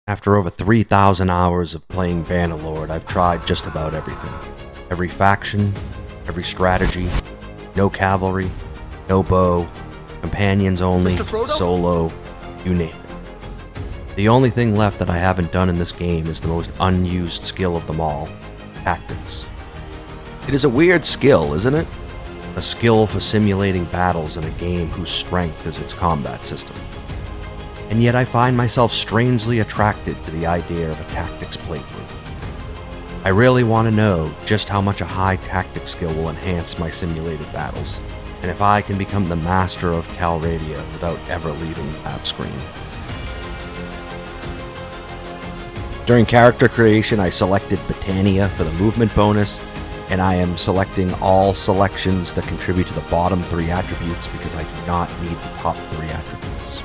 After over 3,000 hours of playing Bannerlord, I've tried just about everything. Every faction, every strategy, no cavalry, no bow, companions only, solo, you name it. The only thing left that I haven't done in this game is the most unused skill of them all, tactics. It is a weird skill, isn't it? A skill for simulating battles in a game whose strength is its combat system. And yet I find myself strangely attracted to the idea of a tactics playthrough. I really want to know just how much a high tactics skill will enhance my simulated battles, and if I can become the master of Calradia without ever leaving the map screen. During character creation, I selected Botania for the movement bonus, and I am selecting all selections that contribute to the bottom 3 attributes because I do not need the top 3 attributes.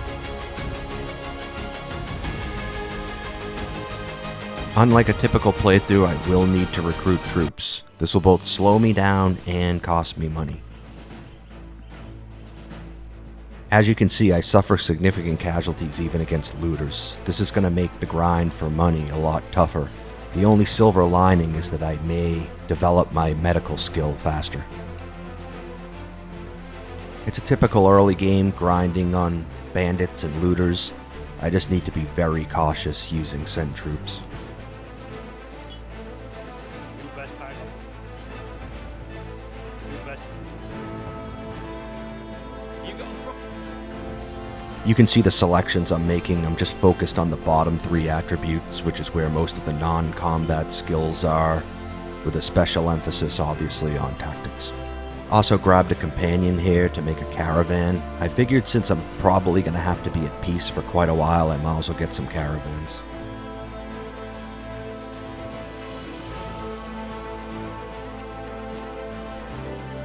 Unlike a typical playthrough, I will need to recruit troops. This will both slow me down and cost me money. As you can see, I suffer significant casualties even against looters. This is going to make the grind for money a lot tougher. The only silver lining is that I may develop my medical skill faster. It's a typical early game grinding on bandits and looters. I just need to be very cautious using send troops. You can see the selections I'm making. I'm just focused on the bottom 3 attributes, which is where most of the non-combat skills are, with a special emphasis obviously on tactics. Also grabbed a companion here to make a caravan. I figured since I'm probably going to have to be at peace for quite a while, I might as well get some caravans.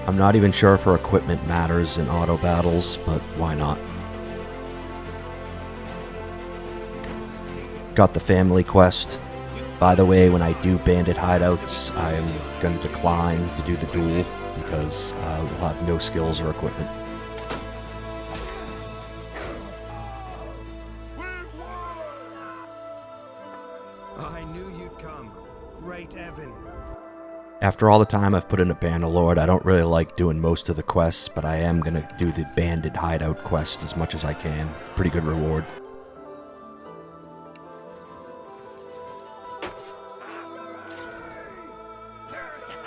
I'm not even sure if her equipment matters in auto battles, but why not? Got the family quest. By the way, when I do bandit hideouts, I am going to decline to do the duel because we'll have no skills or equipment. I knew you'd come. Great Evan. After all the time I've put into Bannerlord, I don't really like doing most of the quests, but I am going to do the bandit hideout quest as much as I can. Pretty good reward.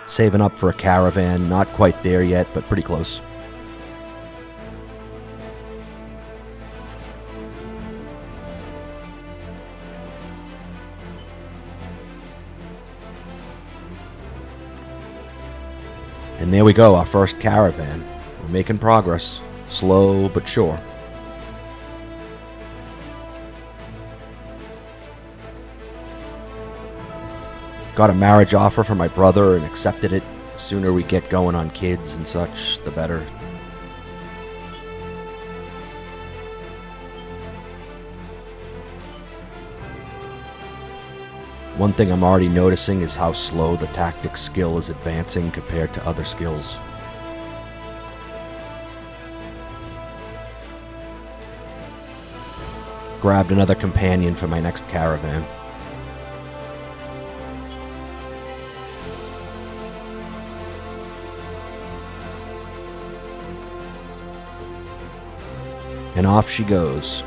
Saving up for a caravan, not quite there yet, but pretty close. And there we go, our first caravan. We're making progress, slow but sure. Got a marriage offer from my brother and accepted it. The sooner we get going on kids and such, the better. One thing I'm already noticing is how slow the tactics skill is advancing compared to other skills. Grabbed another companion for my next caravan. And off she goes.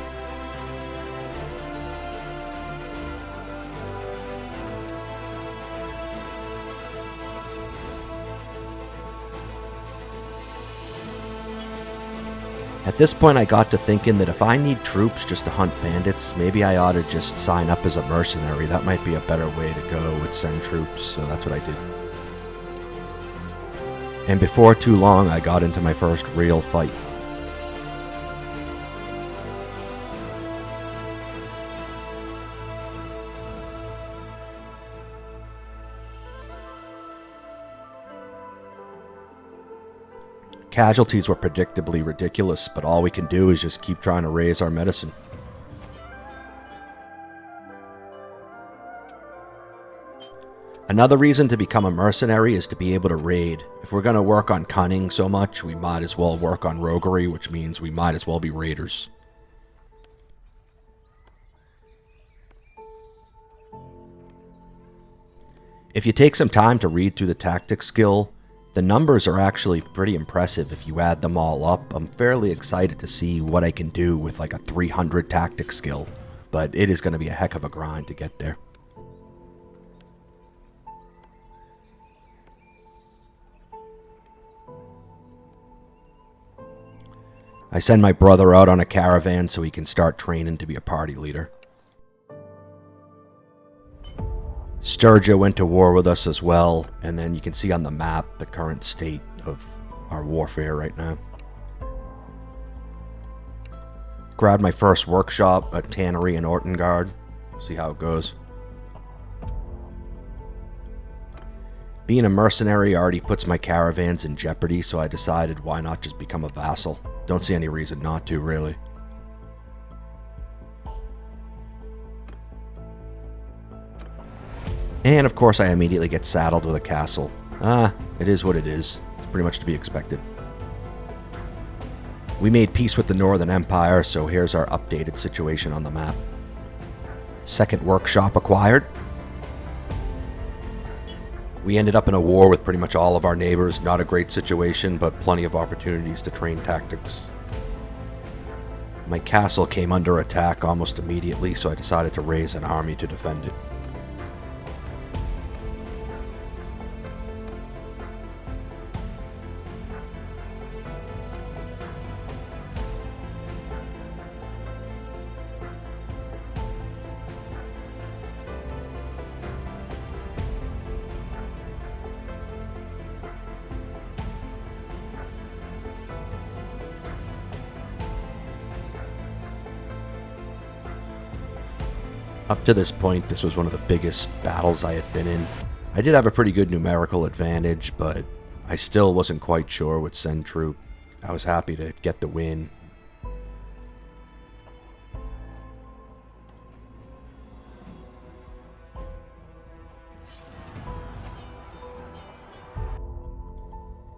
At this point I got to thinking that if I need troops just to hunt bandits, maybe I ought to just sign up as a mercenary. That might be a better way to go with send troops, so that's what I did. And before too long I got into my first real fight. Casualties were predictably ridiculous, but all we can do is just keep trying to raise our medicine. Another reason to become a mercenary is to be able to raid. If we're going to work on cunning so much, we might as well work on roguery, which means we might as well be raiders. If you take some time to read through the tactics skill, the numbers are actually pretty impressive if you add them all up. I'm fairly excited to see what I can do with like a 300 tactics skill, but it is going to be a heck of a grind to get there. I send my brother out on a caravan so he can start training to be a party leader. Sturgia went to war with us as well, and then you can see on the map the current state of our warfare right now. Grabbed my first workshop at Tannery in Ortengard. See how it goes. Being a mercenary already puts my caravans in jeopardy, so I decided why not just become a vassal. Don't see any reason not to, really. And of course I immediately get saddled with a castle. It is what it is. It's pretty much to be expected. We made peace with the Northern Empire, so here's our updated situation on the map. Second workshop acquired. We ended up in a war with pretty much all of our neighbors. Not a great situation, but plenty of opportunities to train tactics. My castle came under attack almost immediately, so I decided to raise an army to defend it. Up to this point, this was one of the biggest battles I had been in. I did have a pretty good numerical advantage, but I still wasn't quite sure what send troop. I was happy to get the win.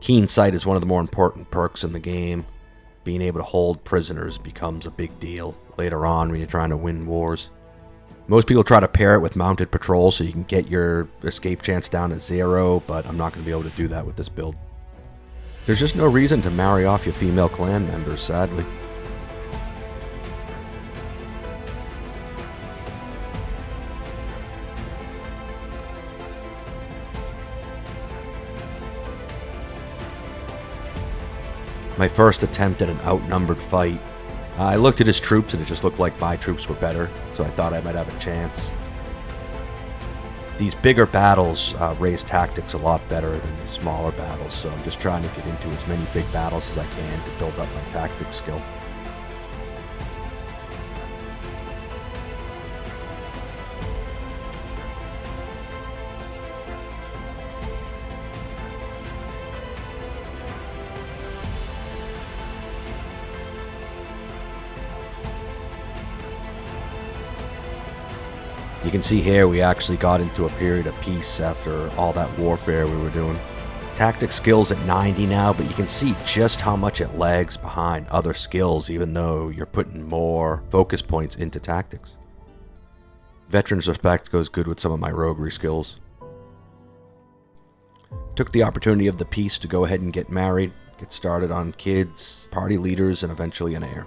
Keen sight is one of the more important perks in the game. Being able to hold prisoners becomes a big deal later on when you're trying to win wars. Most people try to pair it with mounted patrol so you can get your escape chance down to 0, but I'm not going to be able to do that with this build. There's just no reason to marry off your female clan members, sadly. My first attempt at an outnumbered fight. I looked at his troops and it just looked like my troops were better, so I thought I might have a chance. These bigger battles raise tactics a lot better than the smaller battles, so I'm just trying to get into as many big battles as I can to build up my tactics skill. You can see here we actually got into a period of peace after all that warfare we were doing. Tactics skills at 90 now, but you can see just how much it lags behind other skills even though you're putting more focus points into tactics. Veteran's Respect goes good with some of my roguery skills. Took the opportunity of the peace to go ahead and get married, get started on kids, party leaders, and eventually an heir.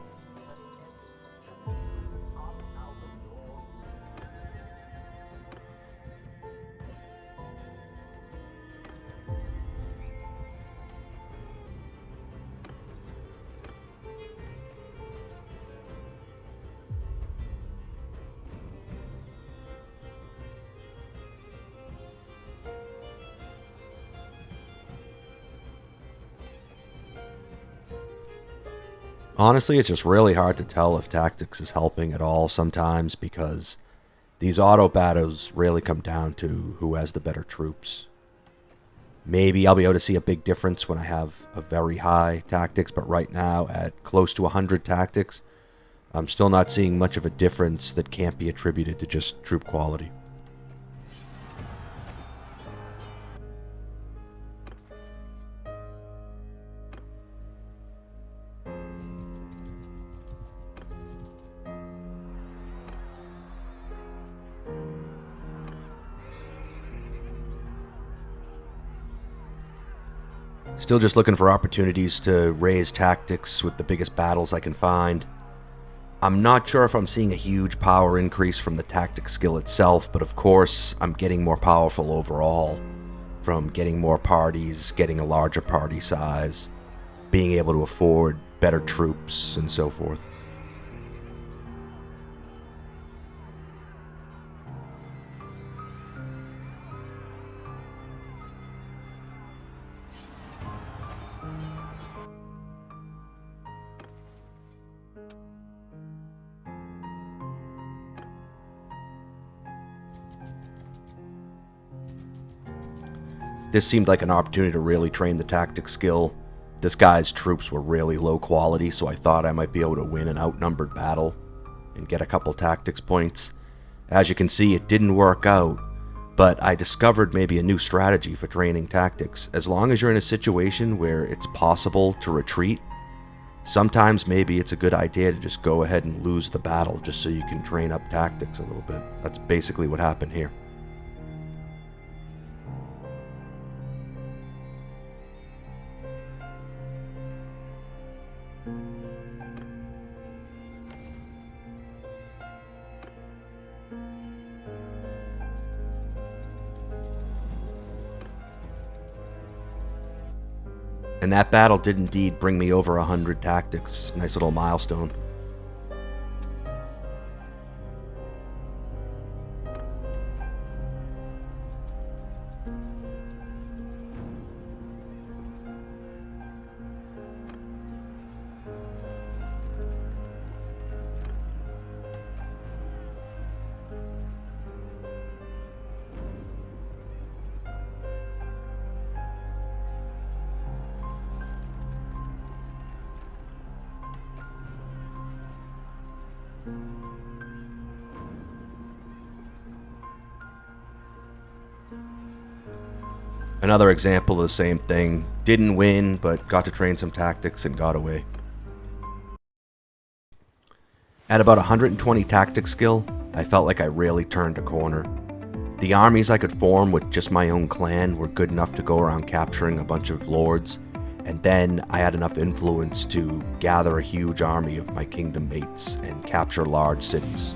Honestly, it's just really hard to tell if tactics is helping at all sometimes because these auto battles really come down to who has the better troops. Maybe I'll be able to see a big difference when I have a very high tactics, but right now at close to 100 tactics, I'm still not seeing much of a difference that can't be attributed to just troop quality. Still just looking for opportunities to raise tactics with the biggest battles I can find. I'm not sure if I'm seeing a huge power increase from the tactic skill itself, but of course I'm getting more powerful overall. From getting more parties, getting a larger party size, being able to afford better troops, and so forth. This seemed like an opportunity to really train the tactic skill. This guy's troops were really low quality, so I thought I might be able to win an outnumbered battle and get a couple tactics points. As you can see, it didn't work out, but I discovered maybe a new strategy for training tactics. As long as you're in a situation where it's possible to retreat, sometimes maybe it's a good idea to just go ahead and lose the battle just so you can train up tactics a little bit. That's basically what happened here. And that battle did indeed bring me over 100 tactics. Nice little milestone. Another example of the same thing. Didn't win, but got to train some tactics and got away. At about 120 tactic skill, I felt like I really turned a corner. The armies I could form with just my own clan were good enough to go around capturing a bunch of lords, and then I had enough influence to gather a huge army of my kingdom mates and capture large cities.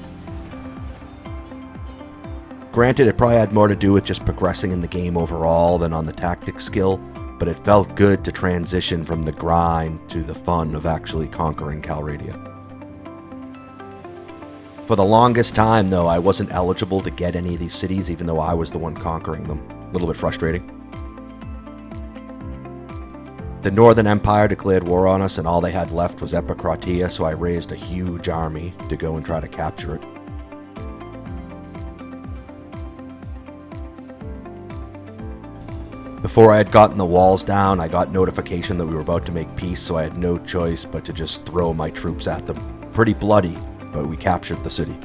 Granted, it probably had more to do with just progressing in the game overall than on the tactics skill, but it felt good to transition from the grind to the fun of actually conquering Calradia. For the longest time, though, I wasn't eligible to get any of these cities, even though I was the one conquering them. A little bit frustrating. The Northern Empire declared war on us, and all they had left was Epicratia, so I raised a huge army to go and try to capture it. Before I had gotten the walls down, I got notification that we were about to make peace, so I had no choice but to just throw my troops at them. Pretty bloody, but we captured the city.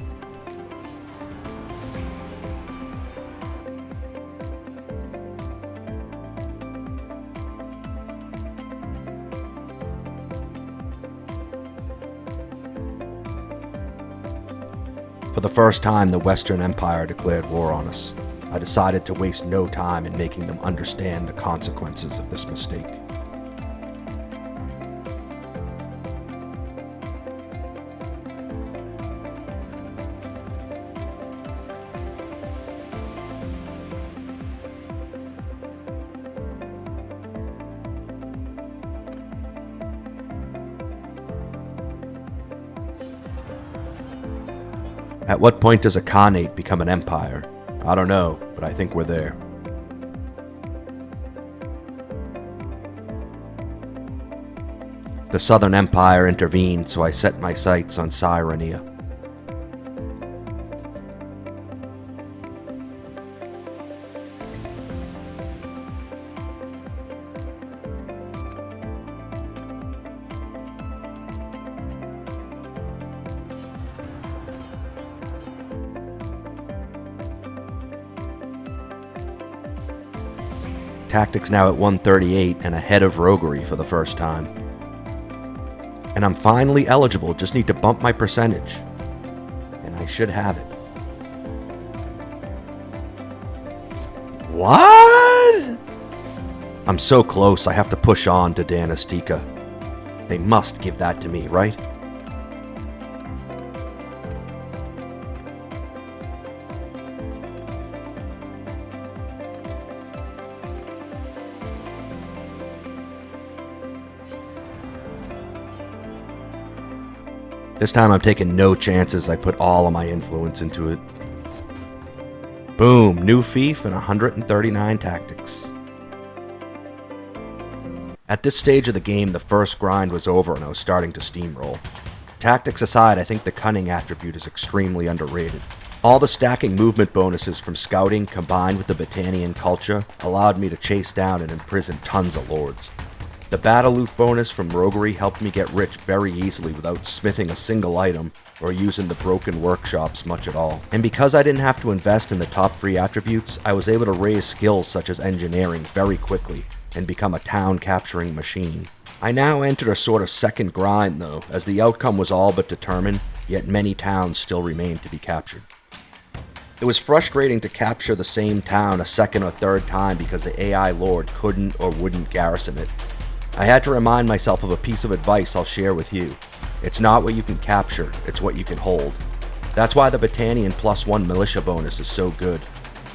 For the first time, the Western Empire declared war on us. I decided to waste no time in making them understand the consequences of this mistake. At what point does a Khanate become an empire? I don't know, but I think we're there. The Southern Empire intervened, so I set my sights on Cyrenia. Tactics now at 138 and ahead of roguery for the first time. And I'm finally eligible, just need to bump my percentage. And I should have it. What? I'm so close, I have to push on to Danastika. They must give that to me, right? This time I'm taking no chances. I put all of my influence into it. Boom, new fief and 139 tactics. At this stage of the game, the first grind was over and I was starting to steamroll. Tactics aside, I think the cunning attribute is extremely underrated. All the stacking movement bonuses from scouting combined with the Battanian culture allowed me to chase down and imprison tons of lords. The battle loot bonus from roguery helped me get rich very easily without smithing a single item or using the broken workshops much at all. And because I didn't have to invest in the top 3 attributes, I was able to raise skills such as engineering very quickly and become a town capturing machine. I now entered a sort of second grind though, as the outcome was all but determined, yet many towns still remained to be captured. It was frustrating to capture the same town a second or third time because the AI lord couldn't or wouldn't garrison it. I had to remind myself of a piece of advice I'll share with you. It's not what you can capture, it's what you can hold. That's why the Battanian +1 militia bonus is so good.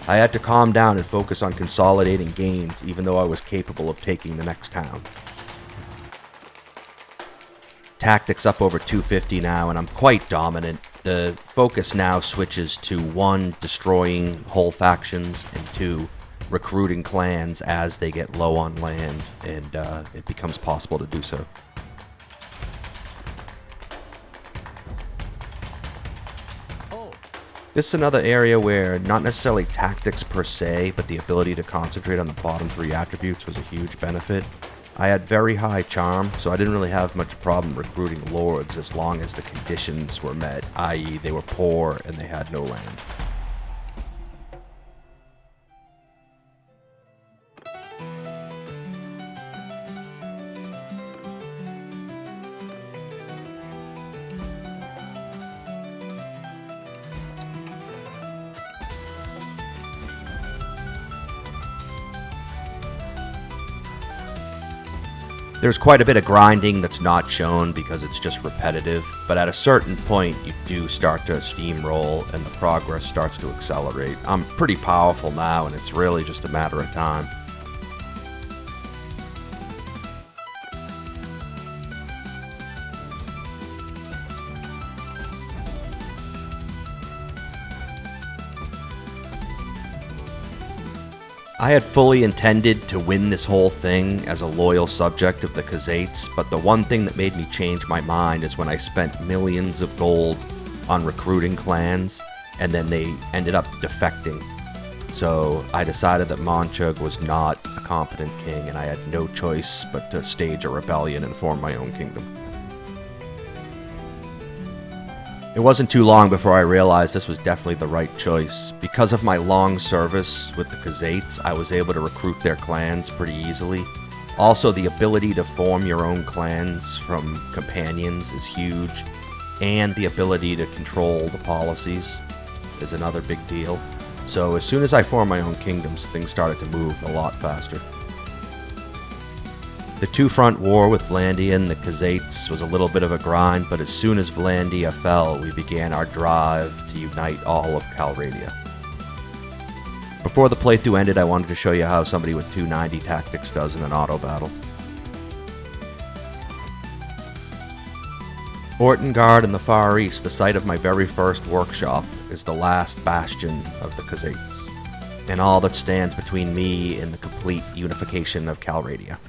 I had to calm down and focus on consolidating gains even though I was capable of taking the next town. Tactics up over 250 now and I'm quite dominant. The focus now switches to 1, destroying whole factions, and 2, recruiting clans as they get low on land, and it becomes possible to do so. This is another area where not necessarily tactics per se, but the ability to concentrate on the bottom 3 attributes was a huge benefit. I had very high charm, so I didn't really have much problem recruiting lords as long as the conditions were met, i.e. they were poor and they had no land. There's quite a bit of grinding that's not shown because it's just repetitive, but at a certain point you do start to steamroll and the progress starts to accelerate. I'm pretty powerful now and it's really just a matter of time. I had fully intended to win this whole thing as a loyal subject of the Khazaits, but the one thing that made me change my mind is when I spent millions of gold on recruiting clans, and then they ended up defecting. So I decided that Monchug was not a competent king, and I had no choice but to stage a rebellion and form my own kingdom. It wasn't too long before I realized this was definitely the right choice. Because of my long service with the Khazaits, I was able to recruit their clans pretty easily. Also, the ability to form your own clans from companions is huge, and the ability to control the policies is another big deal. So as soon as I formed my own kingdoms, things started to move a lot faster. The two-front war with Vlandia and the Khazaits was a little bit of a grind, but as soon as Vlandia fell, we began our drive to unite all of Calradia. Before the playthrough ended, I wanted to show you how somebody with 290 tactics does in an auto battle. Ortengard in the Far East, the site of my very first workshop, is the last bastion of the Khazaits, and all that stands between me and the complete unification of Calradia.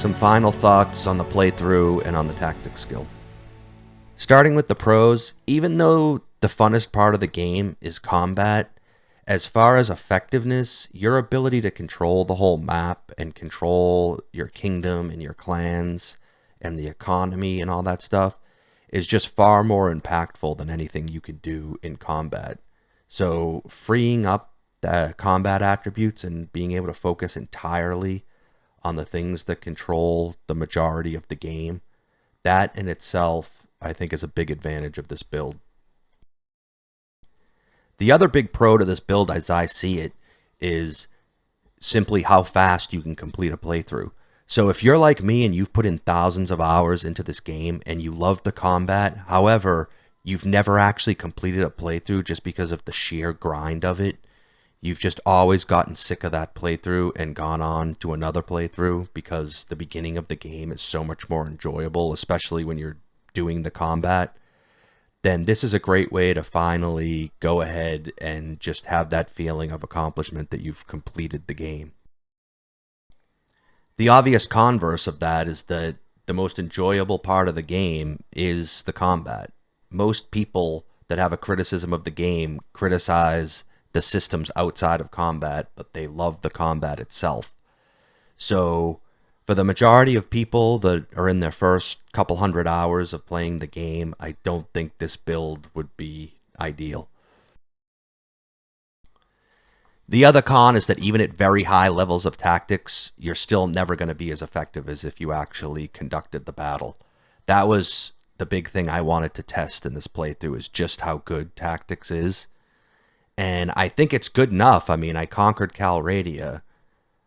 some final thoughts on the playthrough and on the tactics skill. Starting with the pros, even though the funnest part of the game is combat, as far as effectiveness, your ability to control the whole map and control your kingdom and your clans and the economy and all that stuff is just far more impactful than anything you could do in combat. So freeing up the combat attributes and being able to focus entirely on the things that control the majority of the game, that in itself, I think, is a big advantage of this build. The other big pro to this build, as I see it, is simply how fast you can complete a playthrough. So if you're like me and you've put in thousands of hours into this game and you love the combat, however, you've never actually completed a playthrough just because of the sheer grind of it, you've just always gotten sick of that playthrough and gone on to another playthrough because the beginning of the game is so much more enjoyable, especially when you're doing the combat, then this is a great way to finally go ahead and just have that feeling of accomplishment that you've completed the game. The obvious converse of that is that the most enjoyable part of the game is the combat. Most people that have a criticism of the game criticize the systems outside of combat, but they love the combat itself. So for the majority of people that are in their first couple hundred hours of playing the game, I don't think this build would be ideal. The other con is that even at very high levels of tactics, you're still never going to be as effective as if you actually conducted the battle. That was the big thing I wanted to test in this playthrough, is just how good tactics is. And I think it's good enough. I mean, I conquered Calradia.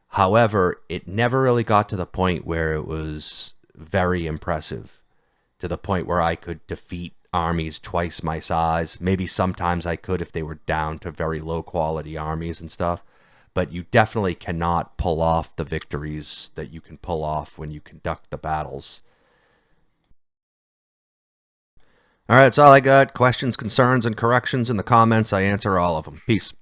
However, it never really got to the point where it was very impressive, to the point where I could defeat armies twice my size. Maybe sometimes I could if they were down to very low quality armies and stuff. But you definitely cannot pull off the victories that you can pull off when you conduct the battles. All right, that's all I got. Questions, concerns, and corrections in the comments. I answer all of them. Peace.